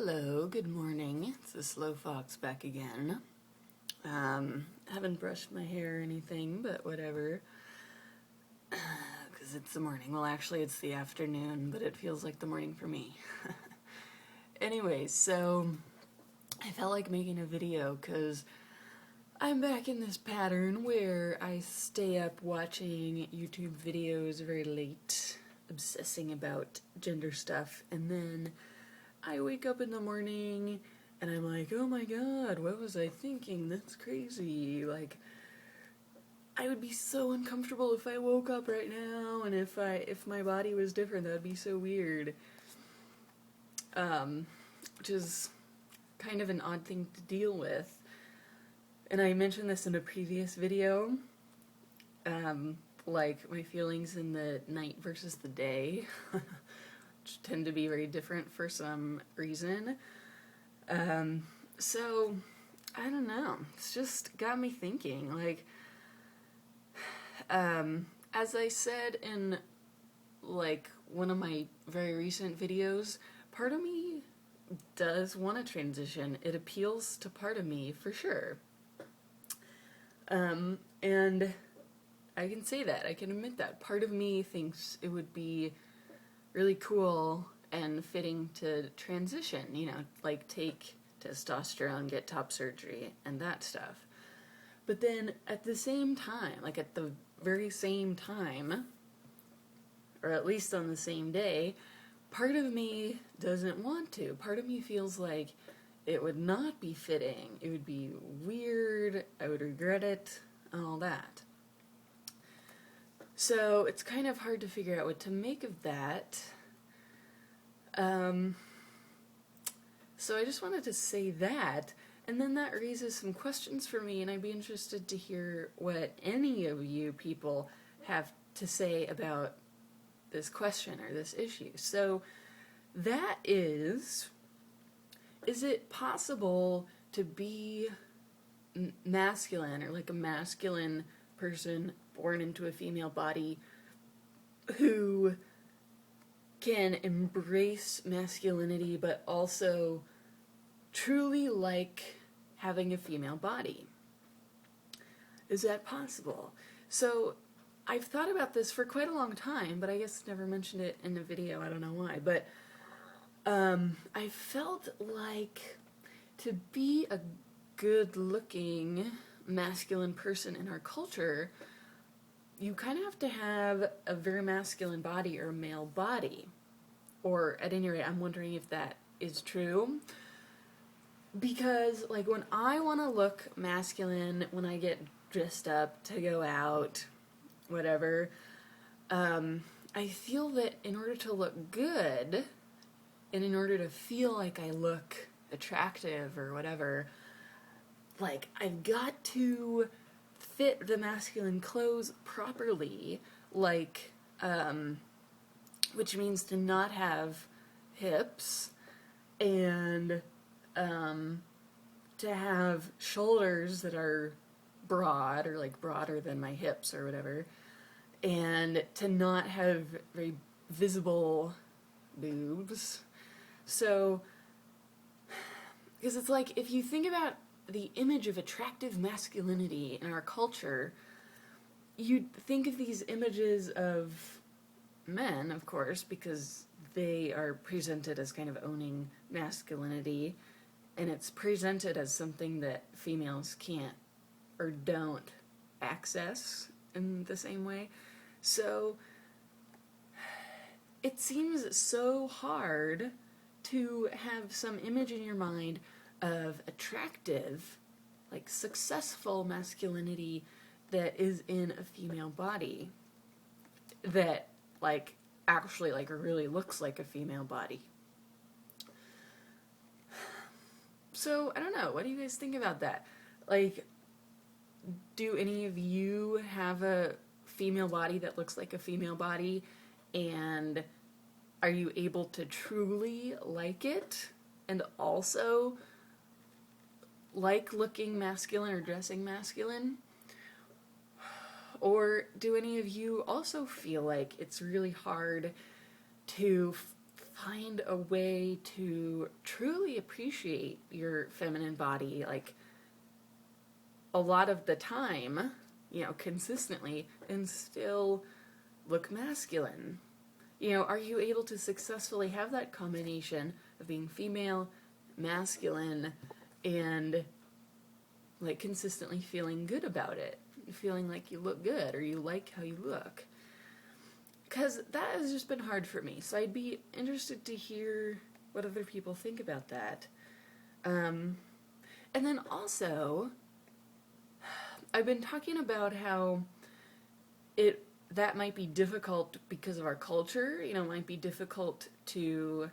Hello, good morning. It's TheSLOfox back again. Haven't brushed my hair or anything, but whatever. Because it's the morning. Well, actually, it's the afternoon, but it feels like the morning for me. Anyway, so I felt like making a video because I'm back in this pattern where I stay up watching YouTube videos very late, obsessing about gender stuff, and then I wake up in the morning and I'm like, oh my god, what was I thinking? That's crazy. Like, I would be so uncomfortable if I woke up right now, and if my body was different, that would be so weird. Which is kind of an odd thing to deal with. And I mentioned this in a previous video, like my feelings in the night versus the day, which tend to be very different for some reason. So, I don't know, it's just got me thinking, like, as I said in, like, one of my very recent videos, part of me does want to transition. It appeals to part of me, for sure. And I can say that, I can admit that. Part of me thinks it would be really cool and fitting to transition, you know, like take testosterone, get top surgery, and that stuff. But then at the same time, like at the very same time, or at least on the same day, part of me doesn't want to. Part of me feels like it would not be fitting. It would be weird, I would regret it, and all that. So it's kind of hard to figure out what to make of that. So I just wanted to say that, and then that raises some questions for me, and I'd be interested to hear what any of you people have to say about this question or this issue. So that is it possible to be masculine, or like a masculine person born into a female body who can embrace masculinity but also truly like having a female body? Is that possible? So I've thought about this for quite a long time, but I guess never mentioned it in a video. I don't know why, but I felt like to be a good-looking masculine person in our culture, you kind of have to have a very masculine body or a male body. Or at any rate, I'm wondering if that is true. Because, like, when I want to look masculine, when I get dressed up to go out, whatever, I feel that in order to look good, and in order to feel like I look attractive or whatever, like, I've got to fit the masculine clothes properly, like, which means to not have hips, and to have shoulders that are broad, or like broader than my hips or whatever, and to not have very visible boobs. So, because it's like, if you think about the image of attractive masculinity in our culture, you'd think of these images of men, of course, because they are presented as kind of owning masculinity, and it's presented as something that females can't or don't access in the same way. So it seems so hard to have some image in your mind of attractive, like successful masculinity that is in a female body, that like actually like really looks like a female body. So I don't know, what do you guys think about that? Like, do any of you have a female body that looks like a female body, and are you able to truly like it and also like looking masculine or dressing masculine? Or do any of you also feel like it's really hard to find a way to truly appreciate your feminine body, like a lot of the time, consistently, and still look masculine? Are you able to successfully have that combination of being female, masculine, and like consistently feeling good about it, feeling like you look good or you like how you look? Because that has just been hard for me, so I'd be interested to hear what other people think about that. And then also, I've been talking about how that might be difficult because of our culture. It might be difficult to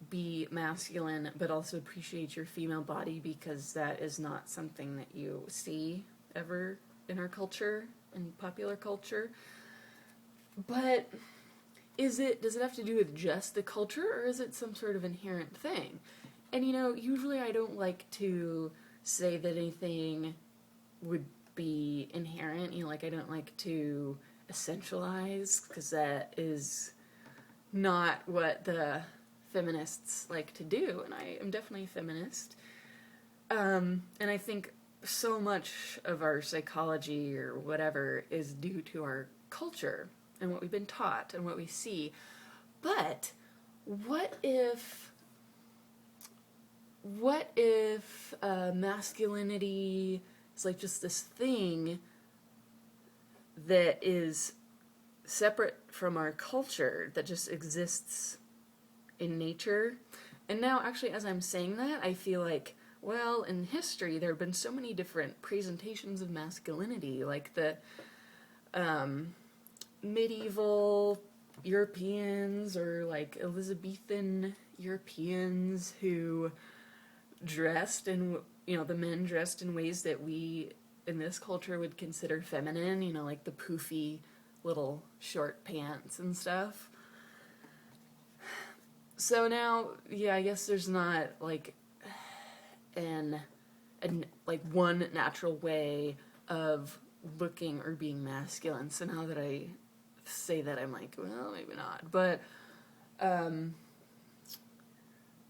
be masculine but also appreciate your female body, because that is not something that you see ever in our culture, in popular culture. But does it have to do with just the culture, or is it some sort of inherent thing? And usually I don't like to say that anything would be inherent, like I don't like to essentialize, because that is not what the feminists like to do, and I am definitely a feminist. And I think so much of our psychology or whatever is due to our culture and what we've been taught and what we see. But what if masculinity is like just this thing that is separate from our culture, that just exists in nature? And now, actually, as I'm saying that, I feel like, well, in history, there have been so many different presentations of masculinity, like the medieval Europeans, or like Elizabethan Europeans, who dressed in, the men dressed in ways that we in this culture would consider feminine, like the poofy little short pants and stuff. So now, I guess there's not like like one natural way of looking or being masculine. So now that I say that, I'm like, well, maybe not. But I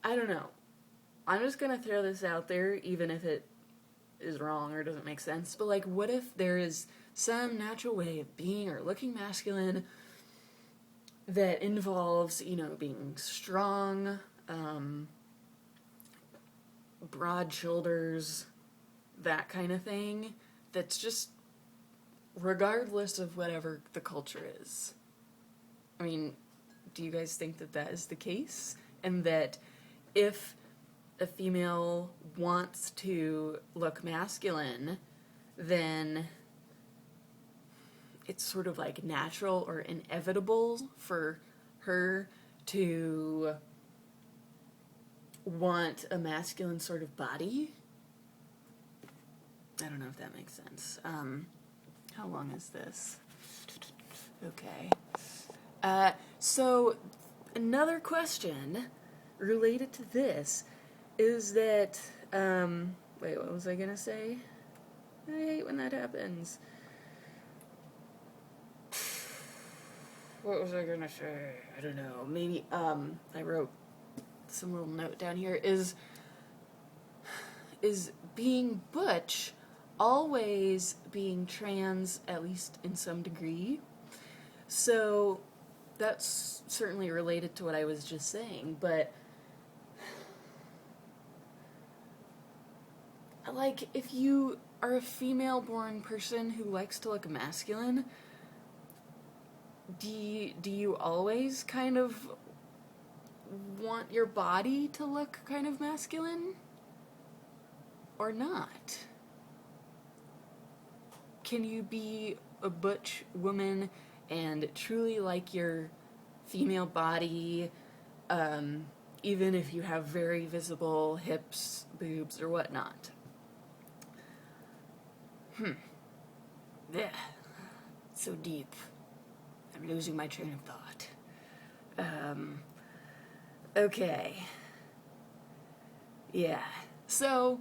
don't know. I'm just gonna throw this out there, even if it is wrong or doesn't make sense. But like, what if there is some natural way of being or looking masculine that involves, being strong, broad shoulders, that kind of thing, that's just regardless of whatever the culture is? I mean, do you guys think that that is the case? And that if a female wants to look masculine, then it's sort of like natural or inevitable for her to want a masculine sort of body? I don't know if that makes sense. How long is this? Okay. So another question related to this is that, wait, what was I gonna say? I hate when that happens. What was I gonna say? I don't know. Maybe, I wrote some little note down here. Is being butch always being trans, at least in some degree? So that's certainly related to what I was just saying, but like, if you are a female-born person who likes to look masculine, do you always kind of want your body to look kind of masculine? Or not? Can you be a butch woman and truly like your female body, even if you have very visible hips, boobs, or whatnot? Yeah. So deep. I'm losing my train of thought. Okay. Yeah. So,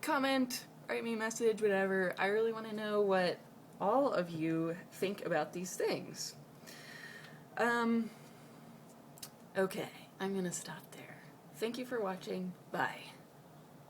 comment, write me a message, whatever. I really want to know what all of you think about these things. Okay, I'm gonna stop there. Thank you for watching. Bye.